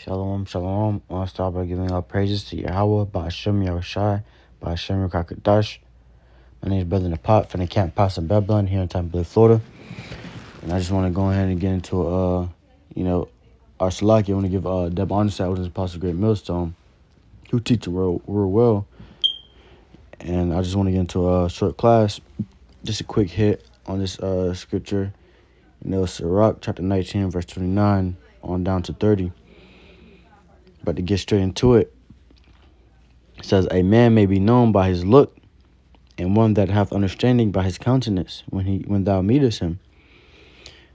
Shalom, shalom. I want to start by giving all praises to Yahweh, Ba'ashem Yahushai, Ba'ashem Rakakadash. My name is Brother Napat from the camp Paso Babylon here in Tampa Bay, Florida. And I just want to go ahead and get into, our Salaki. I want to give Deb Honesty, which is Apostle Great Millstone, who teach real well. And I just want to get into a short class, just a quick hit on this scripture. Sirach chapter 19, verse 29 on down to 30. But to get straight into it, it says, a man may be known by his look, and one that hath understanding by his countenance when thou meetest him.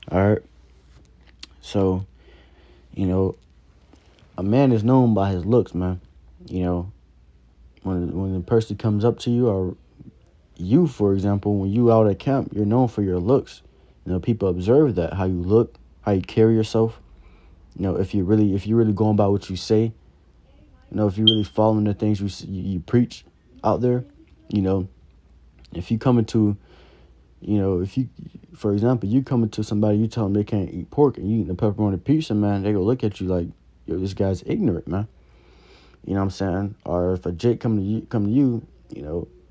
All right. So, a man is known by his looks, man. When the person comes up to you, or you, for example, when you out at camp, you're known for your looks. People observe that, how you look, how you carry yourself. If you really going by what you say, if you really following the things you preach out there, if you come into, for example, you come into somebody, you tell them they can't eat pork and you eating a pepperoni pizza, man, they go look at you like, yo, this guy's ignorant, man. You know what I'm saying? Or if a Jake come to you,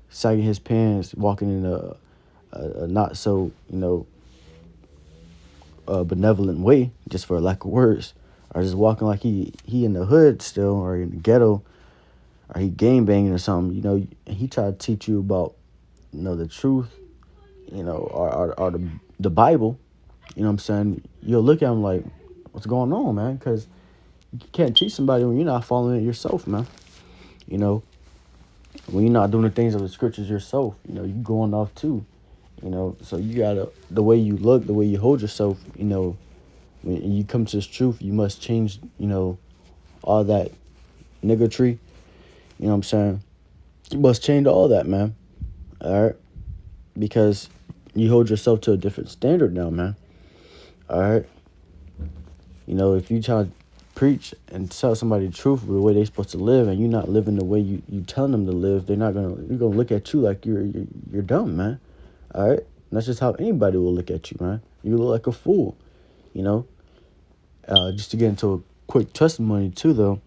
sagging his pants, walking in a not so, benevolent way, just for a lack of words, or just walking like he in the hood still, or in the ghetto, or he gang banging or something, and he try to teach you about, the truth, or the Bible, you know what I'm saying? You'll look at him like, what's going on, man? Because you can't teach somebody when you're not following it yourself, man. When you're not doing the things of the scriptures yourself, you going off too, so you gotta, the way you look, the way you hold yourself, when you come to this truth, you must change, all that niggatry, you know what I'm saying? You must change all that, man. All right? Because you hold yourself to a different standard now, man. All right? If you try to preach and tell somebody the truth, the way they're supposed to live, and you're not living the way you telling them to live, they're gonna look at you like you're dumb, man. All right? And that's just how anybody will look at you, man. You look like a fool, Just to get into a quick testimony too, though.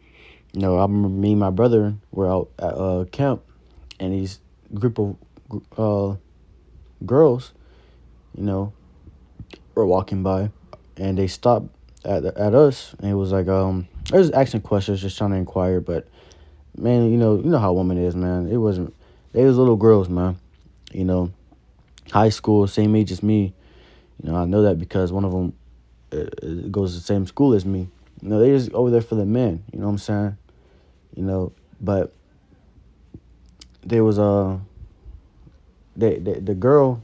I remember me and my brother were out at camp, and these group of girls, were walking by, and they stopped at us, and it was like, they was asking questions, just trying to inquire, but man, you know how a woman is, man. They was little girls, man. High school, same age as me. I know that because one of them goes to the same school as me. They just over there for the men. You know what I'm saying? But there was the girl.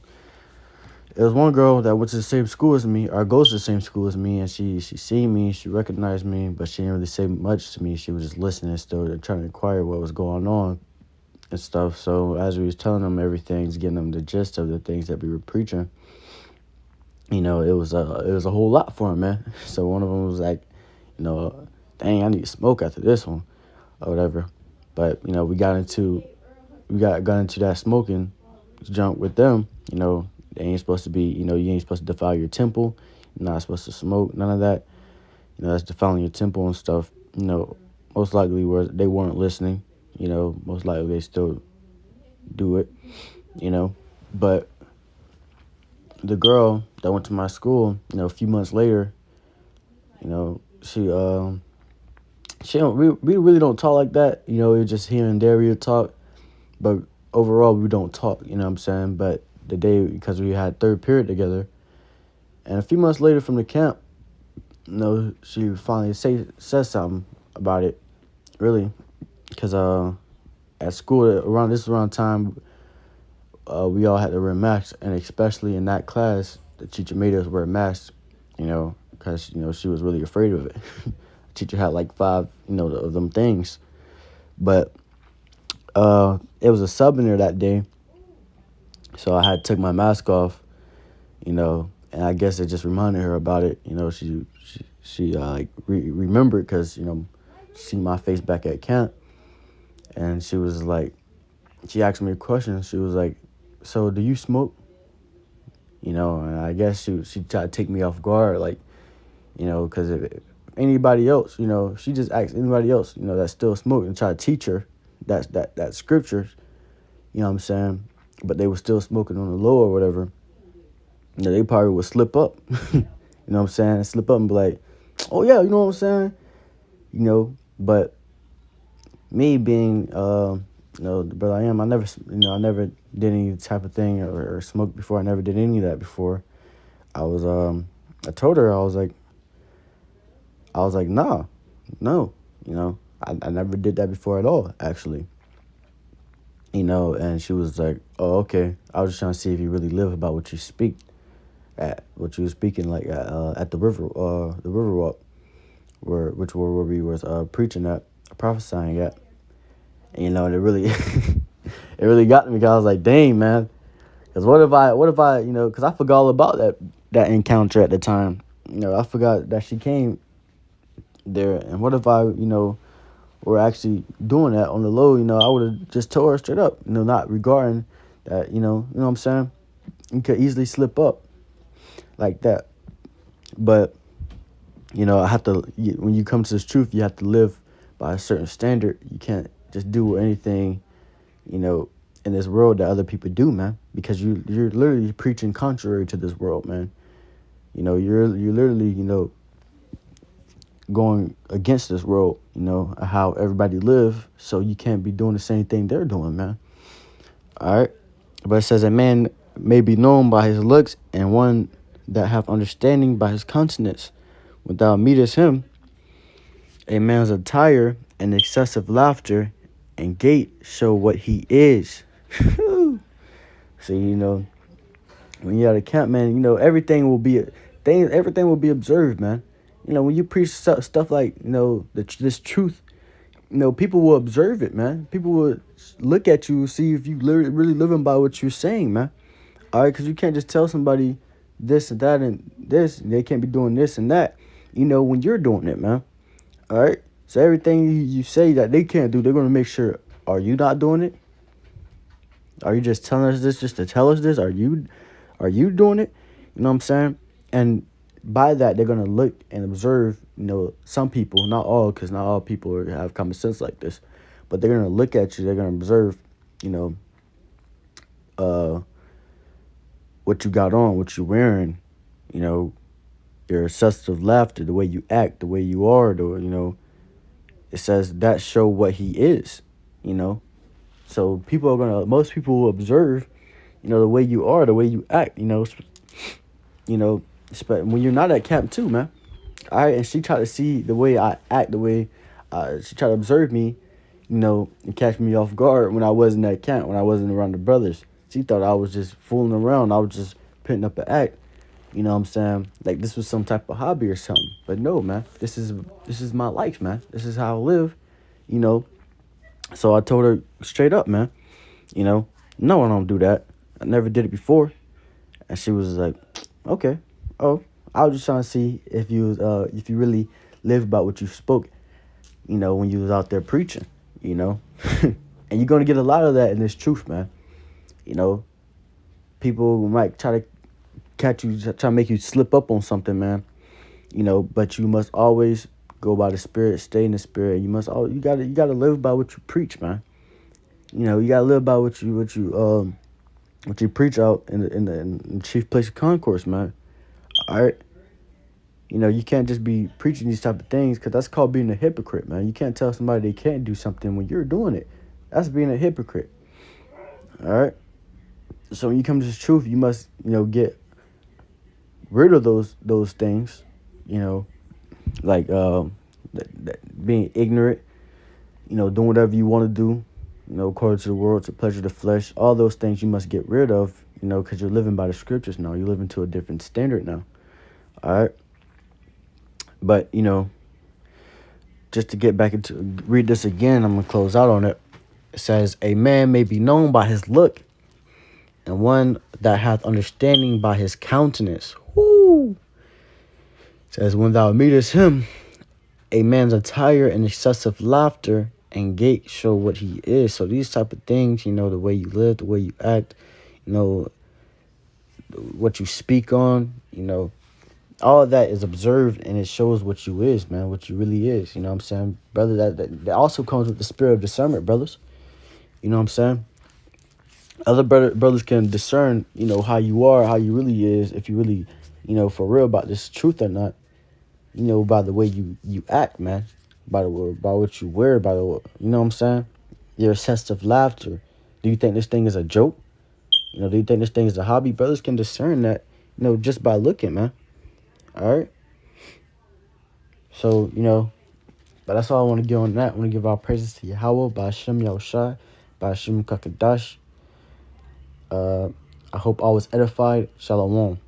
There was one girl that went to the same school as me, or goes to the same school as me, and she seen me, she recognized me, but she didn't really say much to me. She was just listening still, trying to inquire what was going on and stuff. So as we was telling them everything, getting them the gist of the things that we were preaching, it was a whole lot for him, man. So one of them was like, dang, I need to smoke after this one, or whatever. But we got into that smoking junk with them. They ain't supposed to be, you ain't supposed to defile your temple. You're not supposed to smoke, none of that. That's defiling your temple and stuff. Most likely they weren't listening. Most likely they still do it. But the girl that went to my school, a few months later, she we really don't talk like that. It's just here and there we talk, but overall we don't talk. You know what I'm saying? But the day, because we had third period together, and a few months later from the camp, she finally says something about it, really, because at school around time, we all had to wear masks, and especially in that class, the teacher made us wear masks, because she was really afraid of it. The teacher had like 5, of them things, but it was a sub in there that day. So I had took my mask off, and I guess it just reminded her about it. She remembered because, she seen my face back at camp. And she was like, she asked me a question. She was like, so do you smoke? And I guess she tried to take me off guard, like, because anybody else, she just asks anybody else, that's still smoking and try to teach her that scripture, what I'm saying? But they were still smoking on the low or whatever. They probably would slip up, what I'm saying? Slip up and be like, oh yeah, you know what I'm saying? But me being, the brother I am, I never did any type of thing or smoked before. I never did any of that before. I told her, nah, no, I never did that before at all, actually. And she was like, oh, okay. I was just trying to see if you really live about what you speak at, what you were speaking like at the river walk, where we was preaching at, prophesying at. And, it really, it really got me because I was like, dang, man. Because what if I, because I forgot all about that encounter at the time. I forgot that she came there. And what if I, were actually doing that on the low, I would have just told her straight up, not regarding that, you know what I'm saying? You could easily slip up like that. But, I have to, when you come to this truth, you have to live by a certain standard. You can't just do anything, in this world that other people do, man, because you're literally preaching contrary to this world, man. You're literally, going against this world, how everybody live, so you can't be doing the same thing they're doing, man. All right. But it says a man may be known by his looks, and one that hath understanding by his countenance. When thou meetest him, a man's attire and excessive laughter and gait show what he is. So, when you're at a camp, man, everything will be observed, man. When you preach stuff like, this truth, people will observe it, man. People will look at you, see if you really living by what you're saying, man. All right, because you can't just tell somebody this and that and this, and they can't be doing this and that, when you're doing it, man. All right, so everything you say that they can't do, they're going to make sure, are you not doing it? Are you just telling us this just to tell us this? Are you doing it? You know what I'm saying? And by that, they're going to look and observe, some people, not all, because not all people have common sense like this, but they're going to look at you, they're going to observe, what you got on, what you're wearing, your excessive laughter, the way you act, the way you are, it says that show what he is, So most people will observe, the way you are, the way you act, when you're not at camp too, man. All right, and she tried to see the way I act, the way she tried to observe me, and catch me off guard when I wasn't at camp, when I wasn't around the brothers. She thought I was just fooling around. I was just putting up an act. You know what I'm saying? Like this was some type of hobby or something. But no, man. This is my life, man. This is how I live. So I told her straight up, man. No, I don't do that. I never did it before. And she was like, okay. Oh, I was just trying to see if you really live about what you spoke, when you was out there preaching, And you're going to get a lot of that in this truth, man. People might try to catch you, try to make you slip up on something, man. But you must always go by the Spirit, stay in the Spirit. You gotta live by what you preach, man. You gotta live by what you preach out in the chief place of concourse, man. All right. You can't just be preaching these type of things, because that's called being a hypocrite, man. You can't tell somebody they can't do something when you're doing it. That's being a hypocrite. All right. So when you come to this truth, you must, get rid of those things, like being ignorant, doing whatever you want to do, according to the world, to pleasure the flesh. All those things you must get rid of, because you're living by the scriptures now. You're living to a different standard now. All right. But, just to get back into, read this again, I'm going to close out on it. It says, a man may be known by his look, and one that hath understanding by his countenance. Woo! It says, when thou meetest him, a man's attire and excessive laughter and gait show what he is. So these type of things, the way you live, the way you act, what you speak on, all of that is observed, and it shows what you is, man, what you really is. You know what I'm saying, brother? That also comes with the spirit of discernment, brothers. You know what I'm saying? Other brothers can discern, how you are, how you really is, if you really, for real about this truth or not. By the way you act, man, by what you wear, you know what I'm saying? Your excessive laughter. Do you think this thing is a joke? Do you think this thing is a hobby? Brothers can discern that, just by looking, man. All right. So, but that's all I want to give on that. I want to give our praises to Yahweh, by Hashem Yahushai, by Hashem Kakadash. I hope all was edified. Shalom.